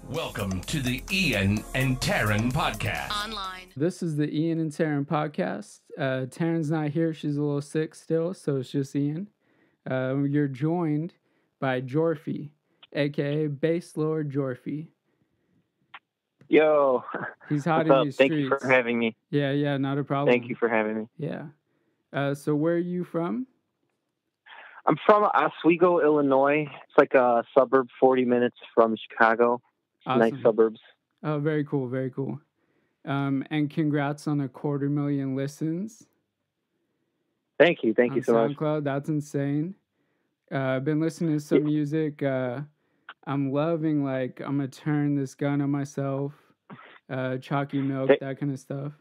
Welcome to the Ian and Taryn podcast. Online. This is the Ian and Taryn podcast. Taryn's not here. She's a little sick still, so it's just Ian. You're joined by Jorffy, a.k.a. BasedLordJorffy. Yo. He's hot What's in up? these Thank streets. you for having me. Yeah, not a problem. Thank you for having me. Yeah. So where are you from? I'm from Oswego, Illinois. It's like a suburb 40 minutes from Chicago. Awesome. Nice suburbs. Oh, very cool, very cool. And congrats on 250,000 listens. Thank you so much. SoundCloud, that's insane. I've been listening to some music. I'm loving, I'm going to turn this gun on myself, Chalky Milk, that kind of stuff.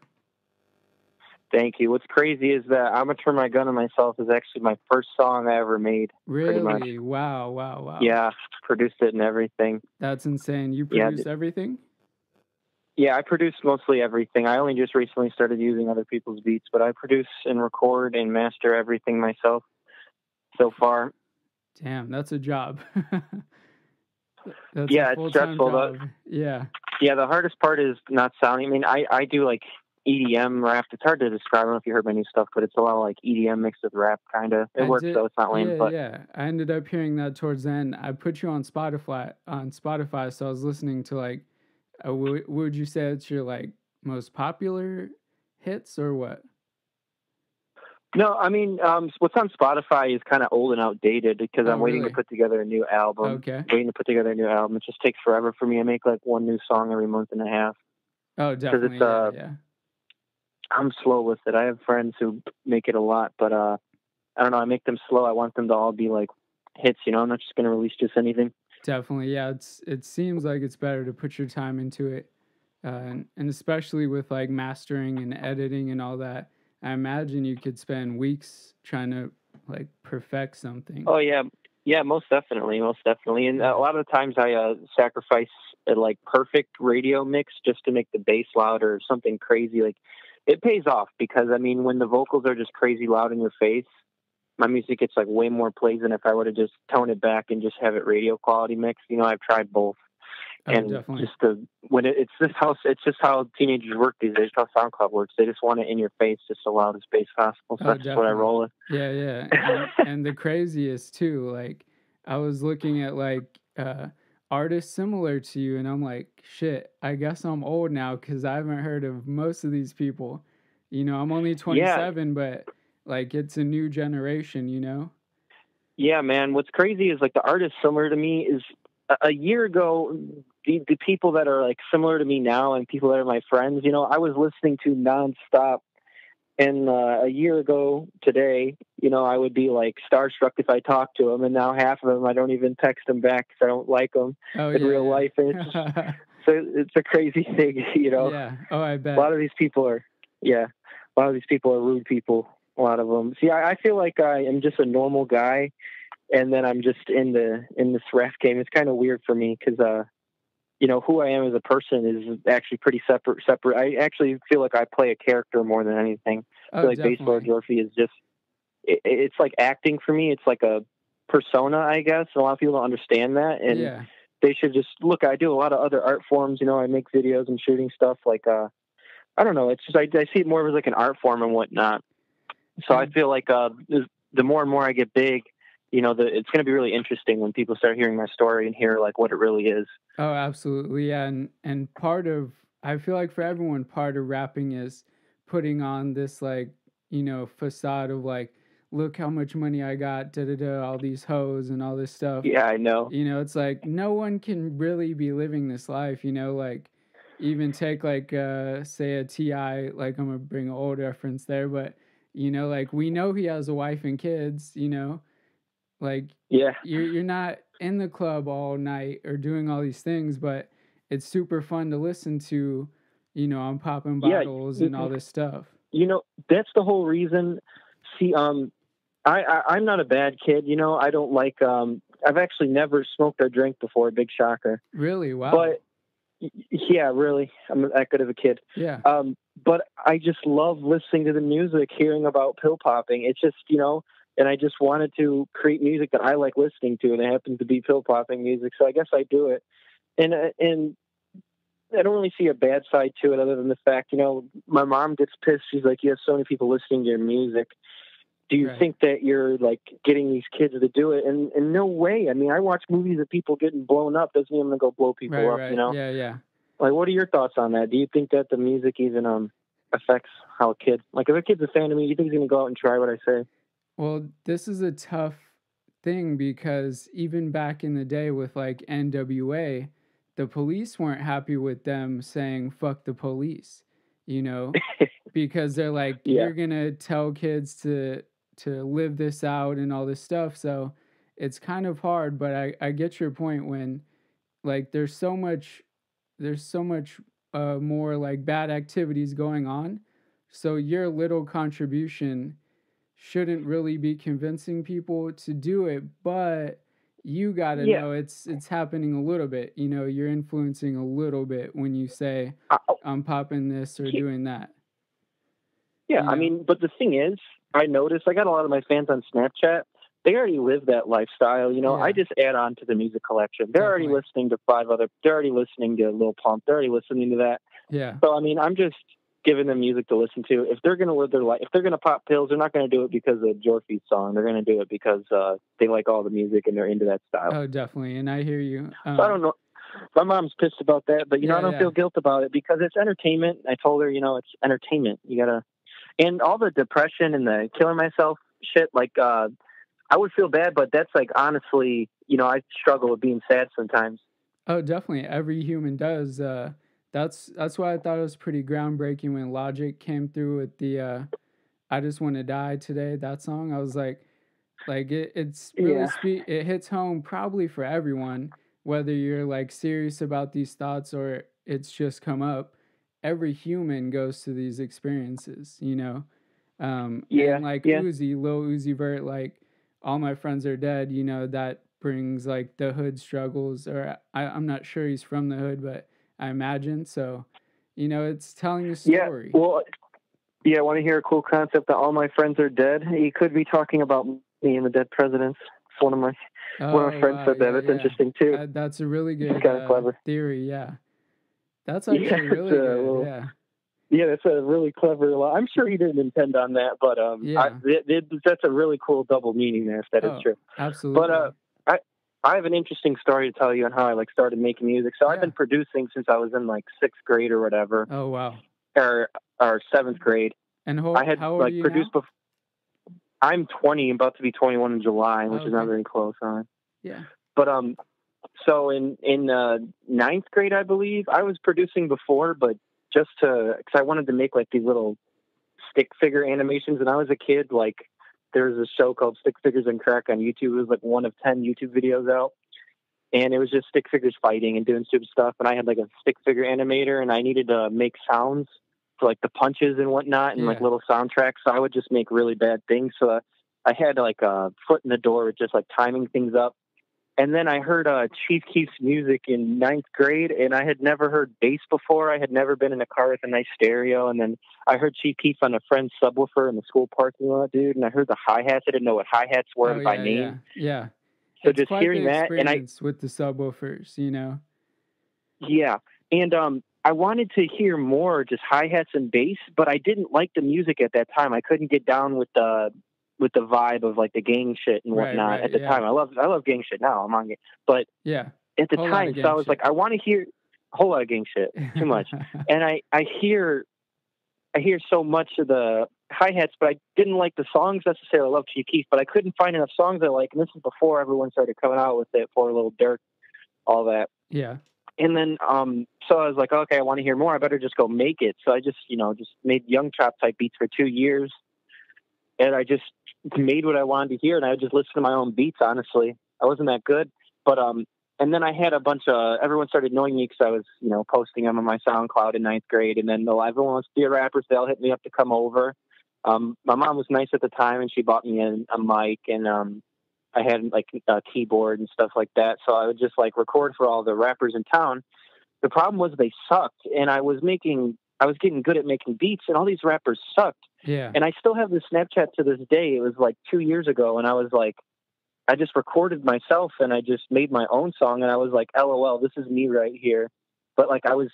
Thank you. What's crazy is that I'm going to turn my gun on myself is actually my first song I ever made. Really? Wow. Yeah, produced it and everything. That's insane. You produce everything? Yeah, I produce mostly everything. I only just recently started using other people's beats, but I produce and record and master everything myself so far. Damn, that's a job. That's yeah, a it's stressful. Job. Yeah, the hardest part is not sounding. I mean, I do EDM rap. It's hard to describe. I don't know if you heard my new stuff, but it's a lot of EDM mixed with rap, kind of. It works, though. It's not lame. Yeah. I ended up hearing that towards the end. I put you on Spotify, so I was listening to would you say it's your most popular hits or what? No, I mean, what's on Spotify is kind of old and outdated because I'm waiting to put together a new album. Okay. It just takes forever for me. I make one new song every month and a half. Oh, definitely. Yeah. I'm slow with it. I have friends who make it a lot, but I don't know. I make them slow. I want them to all be hits. I'm not just going to release just anything. Definitely, yeah. It seems like it's better to put your time into it, and especially with mastering and editing and all that. I imagine you could spend weeks trying to perfect something. Oh yeah, most definitely. And a lot of the times I sacrifice a perfect radio mix just to make the bass louder or something crazy. It pays off because when the vocals are just crazy loud in your face, my music gets way more plays than if I would have just tone it back and just have it radio quality mix. I've tried both. And definitely. It's just how teenagers work these days. How SoundCloud works. They just want it in your face, just the loudest bass possible. So that's just what I roll with. Yeah. And the craziest too. I was looking at artists similar to you, and I'm like, shit. I guess I'm old now because I haven't heard of most of these people. I'm only 27, but it's a new generation. Yeah, man. What's crazy is the artists similar to me is a year ago. The people that are similar to me now and people that are my friends, I was listening to nonstop. And a year ago today, I would be starstruck if I talked to them. And now half of them, I don't even text them back because I don't like them real life. And it's just, so it's a crazy thing, Yeah. Oh, I bet. A lot of these people are rude people. A lot of them. See, I feel like I am just a normal guy. And then I'm just in this rap game. It's kind of weird for me because, who I am as a person is actually pretty separate. I actually feel like I play a character more than anything. I feel BasedLordJorffy is just, it's like acting for me. It's like a persona, I guess. And a lot of people don't understand that. And they should just look, I do a lot of other art forms. I make videos and shooting stuff I don't know. It's just, I see it more as an art form and whatnot. So I feel the more and more I get big, it's going to be really interesting when people start hearing my story and hear what it really is. Oh, absolutely. Yeah. And I feel like for everyone, part of rapping is putting on this facade of look how much money I got, all these hoes and all this stuff. Yeah, I know. It's no one can really be living this life, even take say a T.I., I'm going to bring an old reference there, but we know he has a wife and kids, you're not in the club all night or doing all these things, but it's super fun to listen to, I'm popping bottles and all this stuff. That's the whole reason. See, I'm not a bad kid. I don't I've actually never smoked or drank before. Big shocker. Really? Wow. But yeah, really, I'm that good of a kid. Yeah. But I just love listening to the music, hearing about pill popping. It's just, and I just wanted to create music that I like listening to, and it happens to be pill popping music. So I guess I do it. and I don't really see a bad side to it other than the fact, my mom gets pissed. She's like, you have so many people listening to your music. Do you think that you're like getting these kids to do it? And no way. I mean, I watch movies of people getting blown up. Doesn't even go blow people up, Yeah, yeah. Like, what are your thoughts on that? Do you think that the music even affects how a kid, like if a kid's a fan of me, you think he's going to go out and try what I say? Well, this is a tough thing because even back in the day with like NWA, the police weren't happy with them saying fuck the police, because they're like, you're going to tell kids to live this out and all this stuff. So it's kind of hard, but I get your point when like there's so much more like bad activities going on. So your little contribution shouldn't really be convincing people to do it, but you got to know it's happening a little bit. You're influencing a little bit when you say I'm popping this or doing that. Yeah, I mean, but the thing is, I noticed I got a lot of my fans on Snapchat. They already live that lifestyle. I just add on to the music collection. They're already listening to they're already listening to Lil Pump. They're already listening to that. Yeah. So, I mean, I'm just giving them music to listen to. If they're going to live their life, if they're going to pop pills, they're not going to do it because of Jorffy's song. They're going to do it because they like all the music and they're into that style. Oh, definitely. And I hear you. So I don't know. My mom's pissed about that, but, I don't feel guilt about it because it's entertainment. I told her, it's entertainment. You got to, and all the depression and the killing myself shit, like, I would feel bad, but that's like, honestly, I struggle with being sad sometimes. Oh, definitely. Every human does. That's why I thought it was pretty groundbreaking when Logic came through with the I Just Want to Die Today, that song. I was like it's really it hits home probably for everyone, whether you're like serious about these thoughts or it's just come up. Every human goes through these experiences, and like Lil Uzi Vert, like All My Friends Are Dead, that brings like the hood struggles, or I'm not sure he's from the hood, but I imagine so. It's telling a story. Yeah, well, I want to hear a cool concept that All My Friends Are Dead. He could be talking about me and the dead presidents. One of my friends said that. That's interesting too. That's a really good kind of clever theory. Yeah, that's actually really good. Yeah. Yeah, that's a really clever. I'm sure he didn't intend on that, but that's a really cool double meaning there. If that is true, absolutely. But I have an interesting story to tell you on how I started making music. So I've been producing since I was in like 6th grade or whatever. Oh wow. Or 7th grade. And I had how old are you produced now? I'm 20, about to be 21 in July, which is not very close on. Yeah. But so in 9th grade, I believe I was producing before, but just because I wanted to make like these little stick figure animations. And I was a kid, like there was a show called Stick Figures and Crack on YouTube. It was like one of 10 YouTube videos out. And it was just stick figures fighting and doing stupid stuff. And I had like a stick figure animator and I needed to make sounds for like the punches and whatnot and like little soundtracks. So I would just make really bad things. So I had like a foot in the door with just like timing things up. And then I heard Chief Keef's music in 9th grade, and I had never heard bass before. I had never been in a car with a nice stereo. And then I heard Chief Keef on a friend's subwoofer in the school parking lot, dude. And I heard the hi-hats. I didn't know what hi-hats were by name. Yeah. So it's just quite hearing the that, and with the subwoofers, Yeah, and I wanted to hear more just hi-hats and bass, but I didn't like the music at that time. I couldn't get down with the vibe of like the gang shit and whatnot at the time. I love gang shit now. I'm on it, but at the time, so I was like, I want to hear a whole lot of gang shit, too much, and I hear so much of the hi-hats, but I didn't like the songs necessarily. I love Chief Keef, but I couldn't find enough songs I like, and this is before everyone started coming out with it, for Lil Durk, all that. Yeah. And then, so I was like, okay, I want to hear more. I better just go make it. So I just made Young Chop type beats for 2 years. And I just made what I wanted to hear. And I would just listen to my own beats, honestly. I wasn't that good. But, and then I had a bunch of, everyone started knowing me because I was, posting them on my SoundCloud in 9th grade. And then everyone wants to be a rapper. So they'll hit me up to come over. My mom was nice at the time and she bought me a mic and, I had like a keyboard and stuff like that. So I would just like record for all the rappers in town. The problem was they sucked. And I was getting good at making beats and all these rappers sucked. Yeah. And I still have the Snapchat to this day. It was like 2 years ago. And I was like, I just recorded myself and I just made my own song, and I was like, LOL, this is me right here. But like I was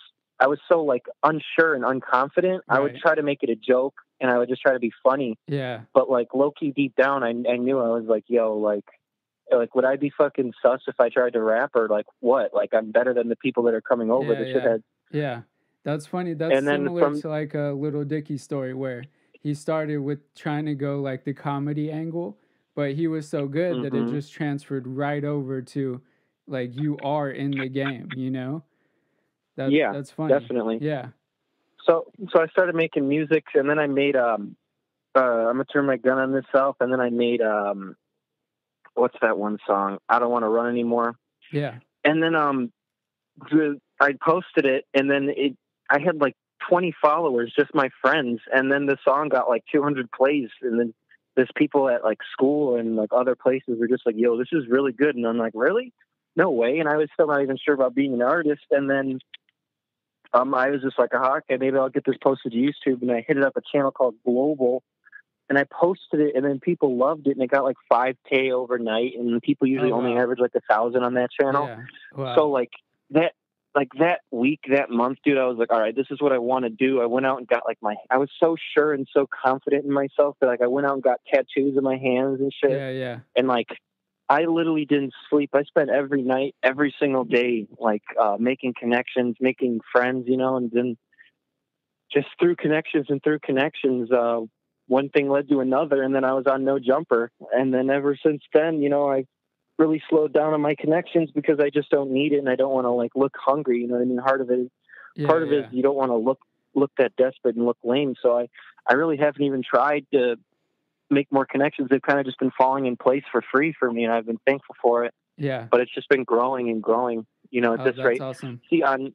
so like unsure and unconfident. Right. I would try to make it a joke and I would just try to be funny. Yeah. But like low key deep down, I knew I was like, yo, like would I be fucking sus if I tried to rap, or like what? Like I'm better than the people that are coming over, the shitheads. Yeah. That's funny. That's And then similar to like a Little Dicky story where he started with trying to go like the comedy angle, but he was so good that it just transferred right over to like you are in the game, you know? That's funny. Definitely. Yeah. So I started making music, and then I made I'm gonna turn my gun on this self, and then I made what's that one song? I Don't Want to Run Anymore. Yeah. And then I posted it, and then I had like 20 followers, just my friends, and then the song got like 200 plays, and then there's people at like school and like other places were just like, yo, this is really good. And I'm like, really? No way. And I was still not even sure about being an artist. And then I was just like, okay, maybe I'll get this posted to YouTube. And I hit it up a channel called Global, and I posted it, and then people loved it, and it got like 5K overnight, and people usually only average like 1,000 on that channel. Yeah. Wow. So like that week, that month, dude, I was like, all right, this is what I want to do. I went out and got like I was so sure and so confident in myself that like I went out and got tattoos in my hands and shit. Yeah, yeah. And like I literally didn't sleep. I spent every night, every single day, like making connections, making friends, you know, and then just through connections, one thing led to another, and then I was on No Jumper. And then ever since then, you know, I really slowed down on my connections because I just don't need it, and I don't want to like look hungry. You know what I mean? Part of it is you don't want to look that desperate and look lame. So I really haven't even tried to make more connections. They've kind of just been falling in place for free for me, and I've been thankful for it. Yeah. But it's just been growing and growing. You know, at this rate. That's awesome. See, on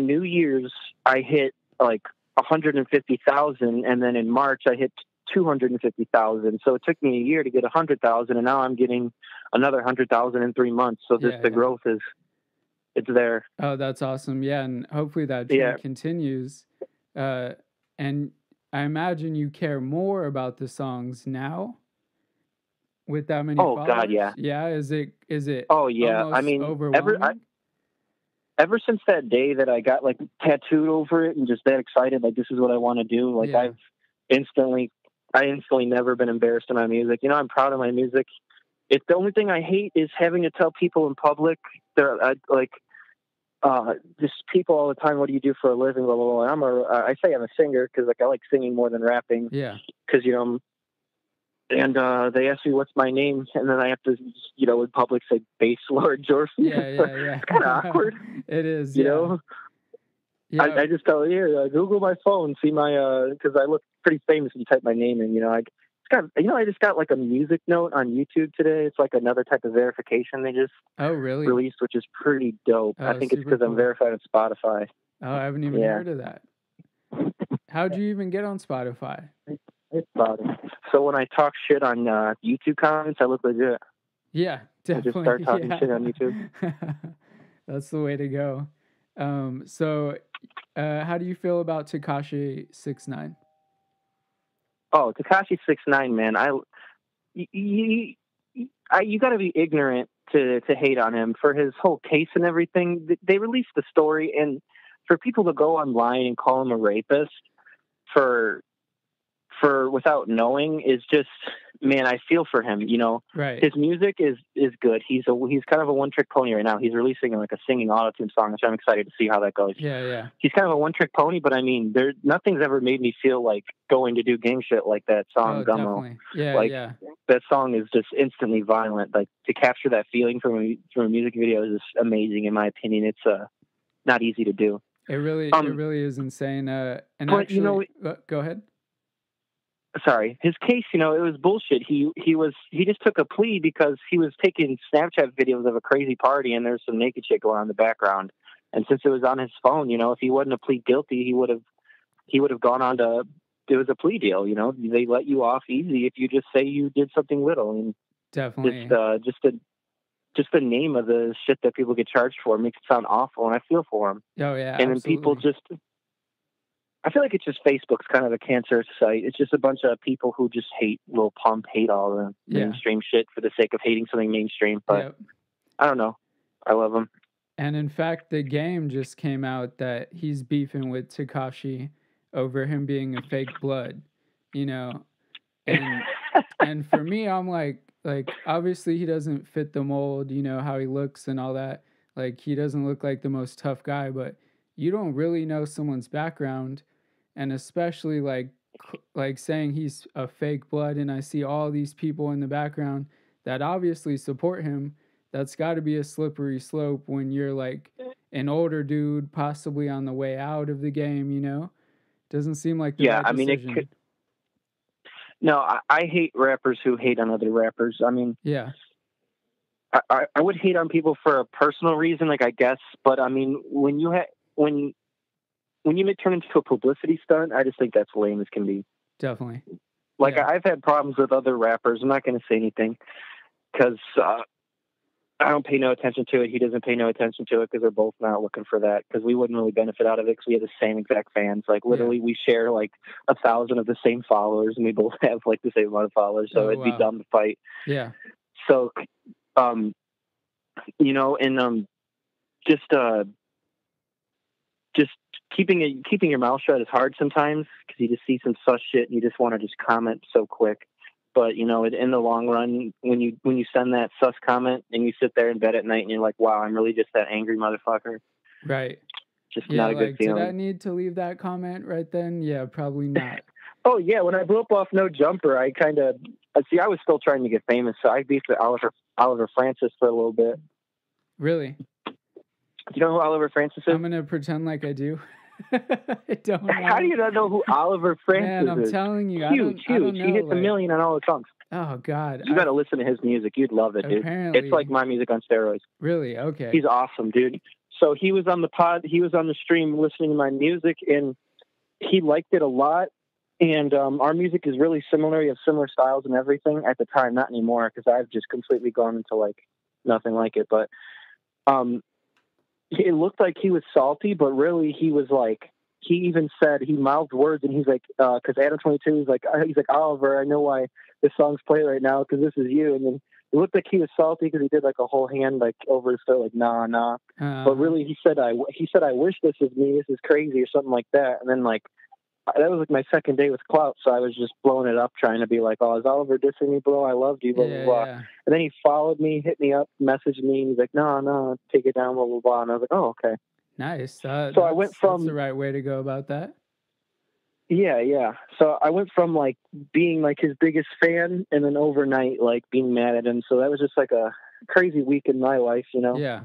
New Year's, I hit like 150,000, and then in March I hit 250,000. So it took me a year to get 100,000, and now I'm getting another 100,000 in 3 months. So the growth it's there. Oh, that's awesome. Yeah, and hopefully that trend continues. And I imagine you care more about the songs now with that many followers. God, yeah. Yeah, is it Oh yeah. I mean, overwhelming? Ever since that day that I got like tattooed over it and just that excited, like this is what I want to do. Like I instantly never been embarrassed in my music. You know, I'm proud of my music. It's the only thing I hate is having to tell people in public. Just people all the time, what do you do for a living? Blah, blah, blah. I say I'm a singer because like I like singing more than rapping. Yeah. Because, you know, and they ask me what's my name, and then I have to, you know, in public say BasedLordJorffy. Yeah. It's kind of awkward. It is, you know? Yeah. I just tell you, Google my phone, see my, because I look pretty famous if you type my name in, you know. I just got like a music note on YouTube today. It's like another type of verification they just released, which is pretty dope. I think it's because I'm verified on Spotify. Oh, I haven't even heard of that. How'd you even get on Spotify? It's Spotify. So when I talk shit on YouTube comments, I look legit. Yeah, definitely. I just start talking shit on YouTube. That's the way to go. So how do you feel about Tekashi 6ix9ine? Oh, Tekashi 6ix9ine, man. You got to be ignorant to hate on him for his whole case and everything. They released the story, and for people to go online and call him a rapist for without knowing is just, man, I feel for him, you know. Right. His music is good. He's kind of a one-trick pony right now. He's releasing like a singing auto-tune song, which I'm excited to see how that goes. Yeah. He's kind of a one-trick pony, but I mean, nothing's ever made me feel like going to do gang shit like that song, Gummo. Definitely. Yeah. That song is just instantly violent. Like, to capture that feeling from a music video is just amazing, in my opinion. It's not easy to do. It really is insane. And but, actually, you know, go ahead. Sorry, his case, you know, it was bullshit. He just took a plea because he was taking Snapchat videos of a crazy party, and there's some naked shit going on in the background. And since it was on his phone, you know, if he wouldn't have plead guilty, he would have gone on to, it was a plea deal, you know. They let you off easy if you just say you did something little. And definitely, just the name of the shit that people get charged for makes it sound awful, and I feel for him. Oh yeah, and absolutely. then people just. I feel like it's just Facebook's kind of a cancerous site. It's just a bunch of people who just will hate all the mainstream shit for the sake of hating something mainstream. But I don't know. I love them. And in fact, the game just came out that he's beefing with Tekashi over him being a fake blood, you know. And for me, I'm like obviously he doesn't fit the mold, you know, how he looks and all that. Like he doesn't look like the most tough guy, but you don't really know someone's background, and especially like saying he's a fake blood, and I see all these people in the background that obviously support him. That's got to be a slippery slope when you're like an older dude, possibly on the way out of the game, you know? Doesn't seem like the right decision. It could. No, I hate rappers who hate on other rappers. I mean, yeah. I would hate on people for a personal reason, like I guess, but I mean, when you turn into a publicity stunt, I just think that's lame as can be. Definitely. Like I've had problems with other rappers. I'm not going to say anything because I don't pay no attention to it. He doesn't pay no attention to it because they're both not looking for that, because we wouldn't really benefit out of it because we have the same exact fans. Like literally we share like 1,000 of the same followers, and we both have like the same amount of followers. So it'd be dumb to fight. Yeah. So, you know, and just keeping your mouth shut is hard sometimes because you just see some sus shit and you just want to just comment so quick. But, you know, in the long run, when you send that sus comment and you sit there in bed at night and you're like, wow, I'm really just that angry motherfucker. Right. Just not a good feeling. Did I need to leave that comment right then? Yeah, probably not. Oh, yeah. When I blew up off No Jumper, I was still trying to get famous. So I beefed with Oliver Francis for a little bit. Really? Do you know who Oliver Francis is? I'm going to pretend like I do. I don't know. How do you not know who Oliver Francis is? Man, I'm telling you. Huge. I don't He hits $1 million on all the songs. Oh, God. You got to listen to his music. You'd love it, dude. Apparently. It's like my music on steroids. Really? Okay. He's awesome, dude. So he was on the pod. He was on the stream listening to my music, and he liked it a lot. And our music is really similar. We have similar styles and everything at the time. Not anymore, because I've just completely gone into like nothing like it. But it looked like he was salty, but really he was like, he even said, he mouthed words, and he's like, because Adam 22 is like, he's like, Oliver, I know why this song's playing right now, because this is you. And then it looked like he was salty because he did like a whole hand like over his throat, like nah. But really, he said, I wish this was me. This is crazy, or something like that. And then like that was like my second day with Clout, so I was just blowing it up, trying to be like, oh, is Oliver dissing me, bro? I loved you, blah blah blah. And then he followed me, hit me up, messaged me, and he's like, no, take it down, blah blah blah. And I was like, oh, okay. Nice. So I went from... That's the right way to go about that. Yeah. So I went from, like, being, like, his biggest fan and then overnight, like, being mad at him. So that was just, like, a crazy week in my life, you know? Yeah.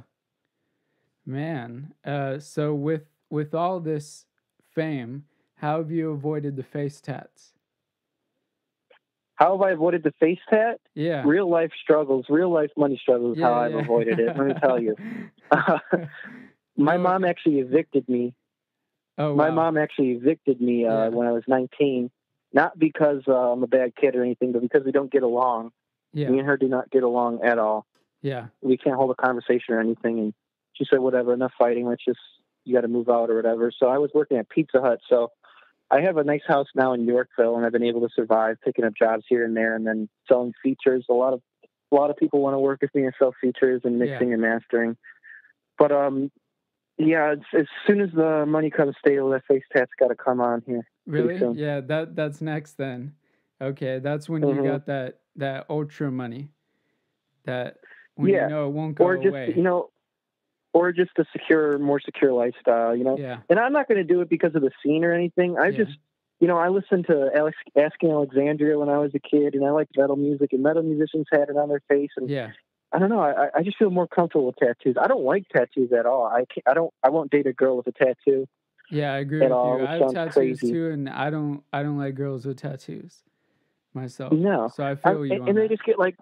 Man. So with all this fame, how have you avoided the face tats? How have I avoided the face tat? Yeah. Real life struggles, real life money struggles is how I've avoided it. Let me tell you. My mom actually evicted me. Oh, wow. My mom actually evicted me when I was 19, not because I'm a bad kid or anything, but because we don't get along. Yeah. Me and her do not get along at all. Yeah. We can't hold a conversation or anything. And she said, whatever, enough fighting. You got to move out or whatever. So I was working at Pizza Hut. So I have a nice house now in Yorkville, and I've been able to survive picking up jobs here and there and then selling features. A lot of people want to work with me and sell features and mixing and mastering. But, yeah, as soon as the money comes stable, that face tat's got to come on here. Really? Yeah, that's next then. Okay, that's when you got that ultra money. That when you know it won't go away. Or just a more secure lifestyle, you know. Yeah. And I'm not going to do it because of the scene or anything. I just, I listened to Asking Alexandria when I was a kid, and I liked metal music, and metal musicians had it on their face, and I don't know. I just feel more comfortable with tattoos. I don't like tattoos at all. I won't date a girl with a tattoo. Yeah, I agree with you. I have tattoos too, and I don't like girls with tattoos myself. No. So I feel you. And they just get like,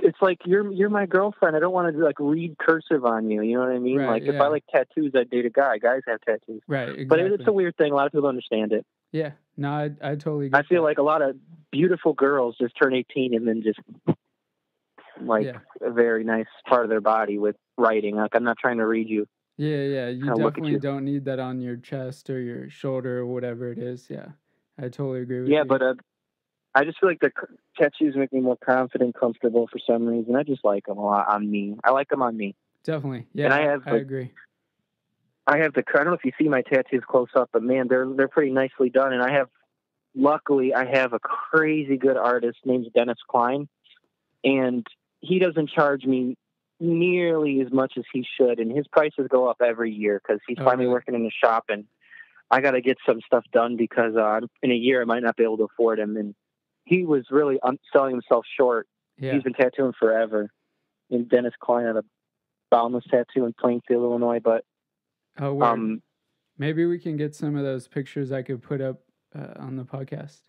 it's like you're my girlfriend. I don't want to like read cursive on you. You know what I mean? Right, if I like tattoos, I'd date a guy. Guys have tattoos. Right. Exactly. But it's a weird thing. A lot of people don't understand it. Yeah. No, I totally get I feel like a lot of beautiful girls just turn 18 and then just a very nice part of their body with writing. Like, I'm not trying to read you. Yeah. You Kinda look at definitely you. don't need that on your chest or your shoulder or whatever it is. Yeah, I totally agree with Yeah, you. but I just feel like the tattoos make me more confident, comfortable for some reason. I just like them a lot on me. I like them on me. Definitely. Yeah, And I agree. I don't know if you see my tattoos close up, but man, they're pretty nicely done. And luckily, I have a crazy good artist named Dennis Klein, and he doesn't charge me nearly as much as he should. And his prices go up every year because he's finally really? working in the shop, and I got to get some stuff done because in a year I might not be able to afford him. And he was really selling himself short. Yeah. He's been tattooing forever. And Dennis Klein had a Boundless tattoo in Plainfield, Illinois. But maybe we can get some of those pictures I could put up on the podcast,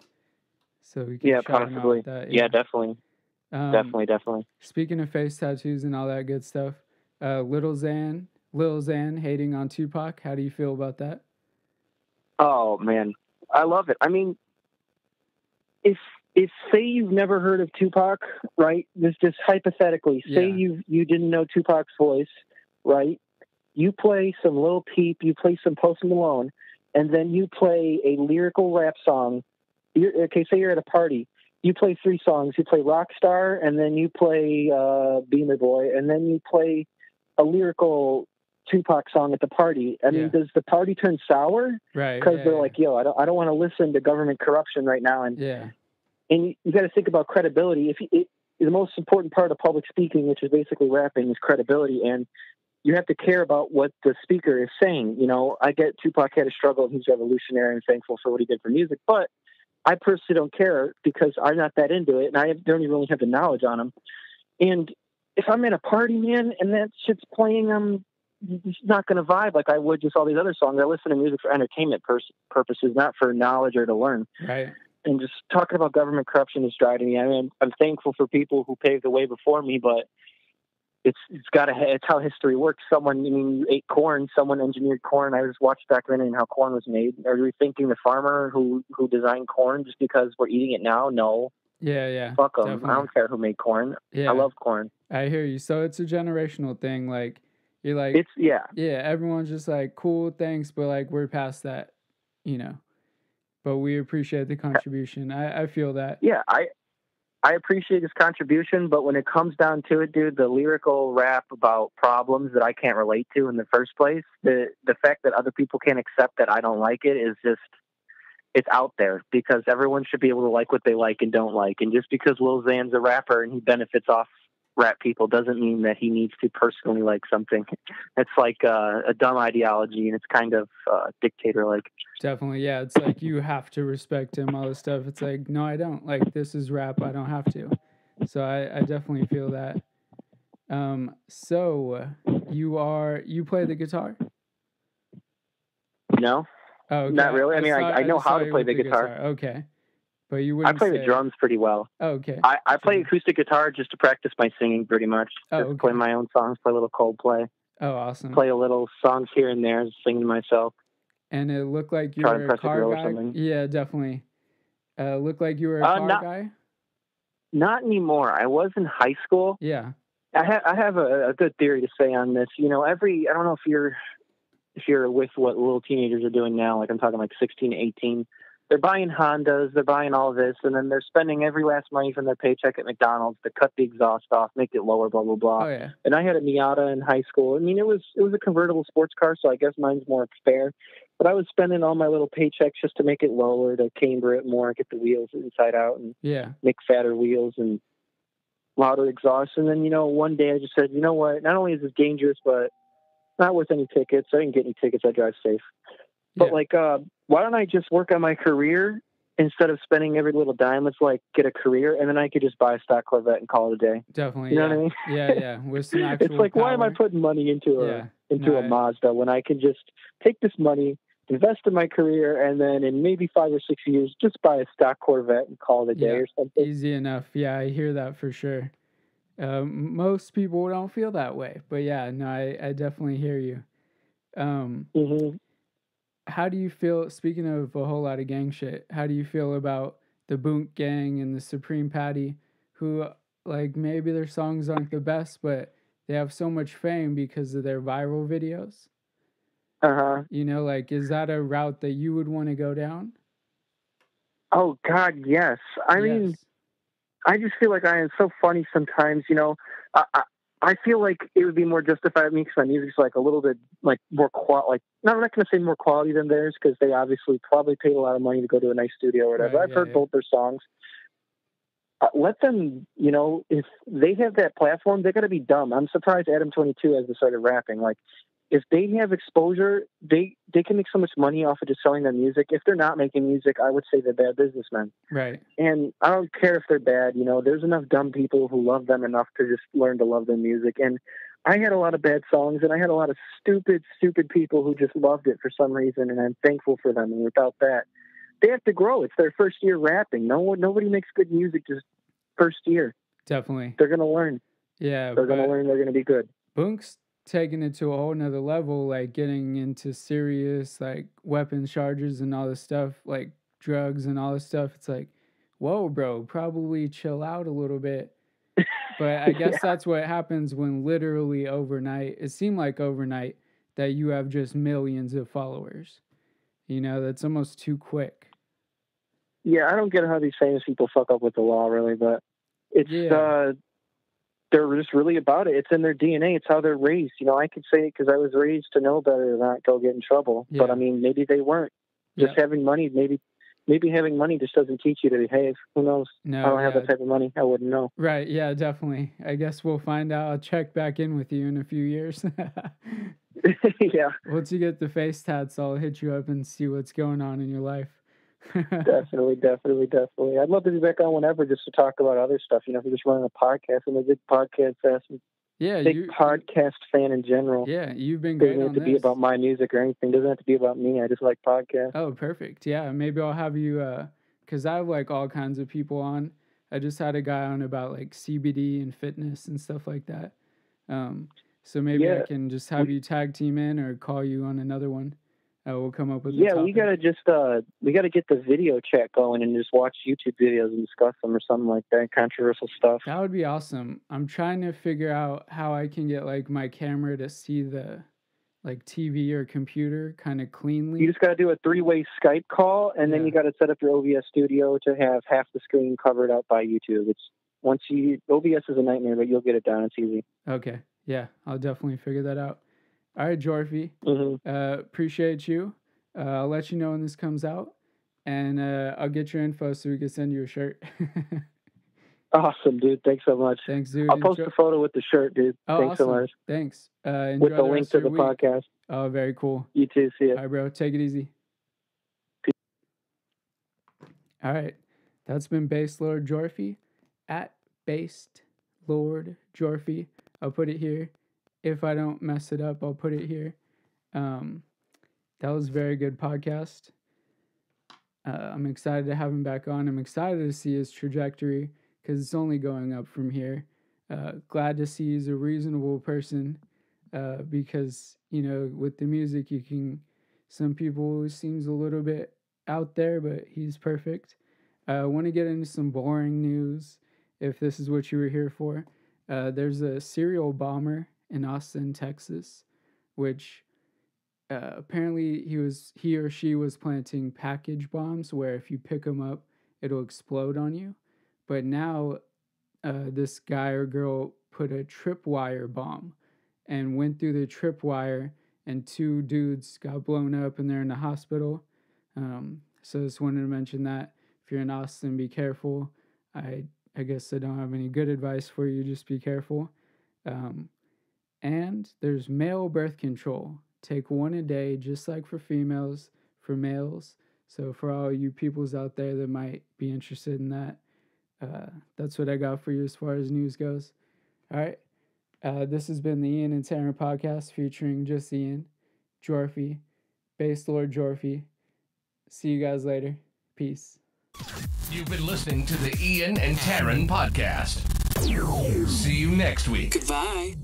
so we can shout possibly. them out with that. Yeah, definitely. Definitely. Speaking of face tattoos and all that good stuff, Lil Xan hating on Tupac. How do you feel about that? Oh man, I love it. I mean, if say you've never heard of Tupac, right? Just hypothetically, say you didn't know Tupac's voice, right? You play some Lil Peep, you play some Post Malone, and then you play a lyrical rap song. Say you're at a party. You play 3 songs. You play Rockstar, and then you play Beamer Boy, and then you play a lyrical Tupac song at the party. I mean, does the party turn sour? Right. Because they're like, yo, I don't want to listen to government corruption right now. And you got to think about credibility. The most important part of public speaking, which is basically rapping, is credibility. And you have to care about what the speaker is saying. You know, I get Tupac had a struggle, and he's revolutionary and thankful for what he did for music, but I personally don't care because I'm not that into it, and I don't even really have the knowledge on him. And if I'm at a party, man, and that shit's playing, I'm just not going to vibe like I would just all these other songs. I listen to music for entertainment purposes, not for knowledge or to learn. Right. And just talking about government corruption is driving me. I mean, I'm thankful for people who paved the way before me, but it's how history works. You ate corn, someone engineered corn. I just watched documentary on how corn was made. Are we thinking the farmer who designed corn just because we're eating it now? No. Yeah. Fuck them. Definitely. I don't care who made corn. Yeah. I love corn. I hear you. So it's a generational thing. Like, you're like, everyone's just like, cool, thanks, but like, we're past that, you know. But we appreciate the contribution. I feel that. Yeah, I appreciate his contribution, but when it comes down to it, dude, the lyrical rap about problems that I can't relate to in the first place, the fact that other people can't accept that I don't like it is just, it's out there, because everyone should be able to like what they like and don't like. And just because Lil Xan's a rapper and he benefits off rap people doesn't mean that he needs to personally like something. It's like a dumb ideology, and it's kind of dictator-like. Definitely, yeah. It's like you have to respect him, all this stuff. It's like, no, I don't. Like, this is rap. I don't have to. So I definitely feel that. So you play the guitar? No. Oh, okay. Not really. I mean, I know how to play the guitar. Okay. But you wouldn't I play the drums pretty well. Oh, okay. I play acoustic guitar just to practice my singing pretty much. Just play my own songs, play a little Coldplay. Oh, awesome. Play a little songs here and there, just singing to myself. And it looked like you were a car guy? Yeah, definitely. Looked like you were a car guy? Not anymore. I was in high school. Yeah. I have a good theory to say on this. You know, I don't know if you're with what little teenagers are doing now, like I'm talking like 16, 18, they're buying Hondas, they're buying all this, and then they're spending every last money from their paycheck at McDonald's to cut the exhaust off, make it lower, blah, blah, blah. Oh, yeah. And I had a Miata in high school. I mean, it was a convertible sports car, so I guess mine's more fair. But I was spending all my little paychecks just to make it lower, to camber it more, get the wheels inside out, and make fatter wheels and louder exhaust. And then, one day I just said, you know what, not only is this dangerous, but not worth any tickets. I didn't get any tickets. I drive safe. But why don't I just work on my career instead of spending every little dime? Let's get a career, and then I could just buy a stock Corvette and call it a day. Definitely. You know what I mean? Yeah. With some actual it's like, power. why am I putting money into a Mazda when I can just take this money, invest in my career, and then in maybe 5 or 6 years, just buy a stock Corvette and call it a day or something? Easy enough. Yeah, I hear that for sure. Most people don't feel that way, but yeah, no, I definitely hear you. How do you feel, speaking of a whole lot of gang shit, how do you feel about the Boonk Gang and the Supreme Patty, who, maybe their songs aren't the best, but they have so much fame because of their viral videos? You know, like, is that a route that you would want to go down? Oh God, yes. I mean, I just feel like I am so funny sometimes. You know, I feel like it would be more justified me because my music's like a little bit like more like. No, I'm not going to say more quality than theirs because they obviously probably paid a lot of money to go to a nice studio or whatever. Right, I've heard both their songs. Let them, you know, if they have that platform, they're going to be dumb. I'm surprised Adam22 hasn't started rapping. Like, if they have exposure, they can make so much money off of just selling their music. If they're not making music, I would say they're bad businessmen. Right. And I don't care if they're bad. You know, there's enough dumb people who love them enough to just learn to love their music. And I had a lot of bad songs, and I had a lot of stupid people who just loved it for some reason, and I'm thankful for them. And without that, they have to grow. It's their first year rapping. Nobody makes good music just first year. Definitely. They're going to learn. Yeah. They're going to learn. They're going to be good. Bunk's taking it to a whole nother level, like getting into serious, like weapons charges and all this stuff, like drugs and all this stuff. It's like, whoa, bro, probably chill out a little bit. But I guess that's what happens when literally overnight, it seemed like overnight, that you have just millions of followers. You know, that's almost too quick. Yeah, I don't get how these famous people fuck up with the law, really, but it's they're just really about it. It's in their DNA. It's how they're raised. You know, I could say it because I was raised to know better than not go get in trouble. Yeah. But I mean, maybe they weren't. Just having money, maybe having money just doesn't teach you to behave. Who knows? No, I don't have that type of money. I wouldn't know. Right? Yeah, definitely. I guess we'll find out. I'll check back in with you in a few years. Yeah. Once you get the face tats, I'll hit you up and see what's going on in your life. Definitely. I'd love to be back on whenever just to talk about other stuff. You know, if you're just running a podcast, I'm a big podcast fan. Yeah, big podcast fan in general. Yeah, you've been great on this. Doesn't have to be about my music or anything. Doesn't have to be about me. I just like podcasts. Oh, perfect. Yeah, maybe I'll have you, because I have like all kinds of people on. I just had a guy on about like CBD and fitness and stuff like that. So maybe I can just have you tag team in or call you on another one. We'll come up with a topic. We gotta get the video chat going and just watch YouTube videos and discuss them or something like that, controversial stuff. That would be awesome. I'm trying to figure out how I can get like my camera to see the like TV or computer kind of cleanly. You just gotta do a 3-way Skype call, and then you gotta set up your OBS studio to have half the screen covered up by YouTube. OBS is a nightmare, but you'll get it done. It's easy. Okay. Yeah, I'll definitely figure that out. All right, Jorffy. Appreciate you. I'll let you know when this comes out, and I'll get your info so we can send you a shirt. Awesome, dude. Thanks so much. Thanks, dude. I'll post a photo with the shirt, dude. Oh, Thanks awesome. so much. Thanks. With the link to the podcast. Oh, very cool. You too. See ya. All right, bro. Take it easy. Peace. All right. That's been BasedLordJorffy at BasedLordJorffy. I'll put it here. If I don't mess it up, I'll put it here. That was a very good podcast. I'm excited to have him back on. I'm excited to see his trajectory because it's only going up from here. Glad to see he's a reasonable person because, you know, with the music, some people seems a little bit out there, but he's perfect. I want to get into some boring news if this is what you were here for. There's a serial bomber in Austin, Texas, which apparently he or she was planting package bombs where if you pick them up, it'll explode on you. But now this guy or girl put a tripwire bomb and went through the tripwire, and 2 dudes got blown up and they're in the hospital. So just wanted to mention that if you're in Austin, be careful. I guess I don't have any good advice for you. Just be careful. And there's male birth control. Take 1 a day, just like for females, for males. So for all you peoples out there that might be interested in that, that's what I got for you as far as news goes. All right. This has been the Ian and Taryn podcast featuring just Ian, Jorffy, BasedLordJorffy. See you guys later. Peace. You've been listening to the Ian and Taryn podcast. See you next week. Goodbye.